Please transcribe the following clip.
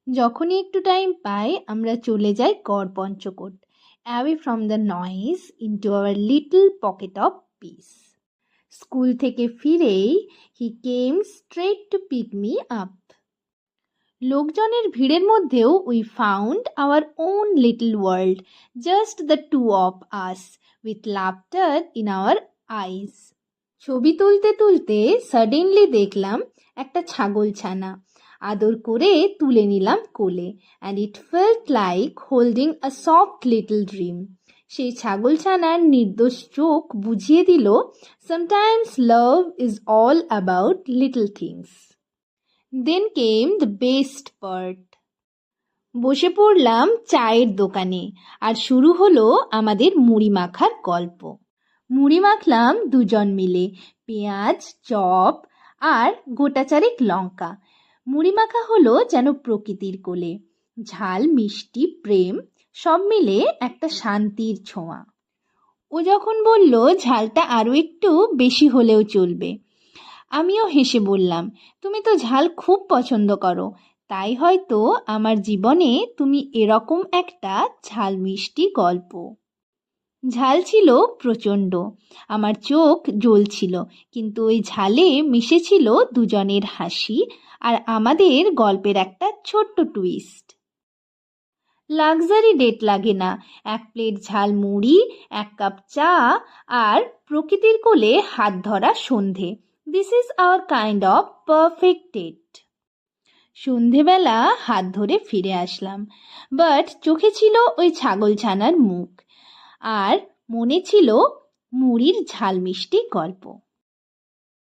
যখনই একটু টাইম পাই আমরা চলে যাই Garh Panchkot, away from the noise into our little pocket of peace. School থেকে ফিরেই he came straight to pick me up. লোকজনের ভিড়ের মধ্যেও we found our own little world, just the two of us, with laughter in our eyes. ছবি তুলতে তুলতে suddenly দেখলাম একটা ছাগলছানা। আদর করে তুলে নিলাম কোলে, and it felt like holding a soft little dream. সেই ছাগলছানার নির্দোষ চোখ বুঝিয়ে দিল, sometimes love is all about little things. Then came the best part. বসে পড়লাম চায়ের দোকানে, আর শুরু হলো আমাদের মুড়ি মাখার গল্প। মুড়ি মাখলাম দুজন মিলে, পেঁয়াজ, চপ আর গোটা চারেক লঙ্কা। মুড়ি মাখা হলো যেন প্রকৃতির কোলে, ঝাল, মিষ্টি, প্রেম সব মিলে একটা শান্তির ছোঁয়া। ও যখন বলল ঝালটা আরও একটু বেশি হলেও চলবে, আমিও হেসে বললাম, তুমি তো ঝাল খুব পছন্দ করো, তাই হয়তো আমার জীবনে তুমি এরকম একটা ঝাল মিষ্টি গল্প। ঝাল ছিল প্রচণ্ড, আমার চোখ জ্বলছিল, কিন্তু ওই ঝালে মিশেছিল দুজনের হাসি আর আমাদের গল্পের একটা ছোট্ট টুইস্ট। লাক্সারি ডেট লাগে না, এক প্লেট ঝাল মুড়ি, এক কাপ চা আর প্রকৃতির কোলে হাত ধরা সন্ধে। This is our kind of perfect date. সন্ধেবেলা হাত ধরে ফিরে আসলাম, বাট চোখে ছিল ওই ছাগলছানার মুখ, আর মনে ছিল মুড়ির ঝাল মিষ্টি গল্প।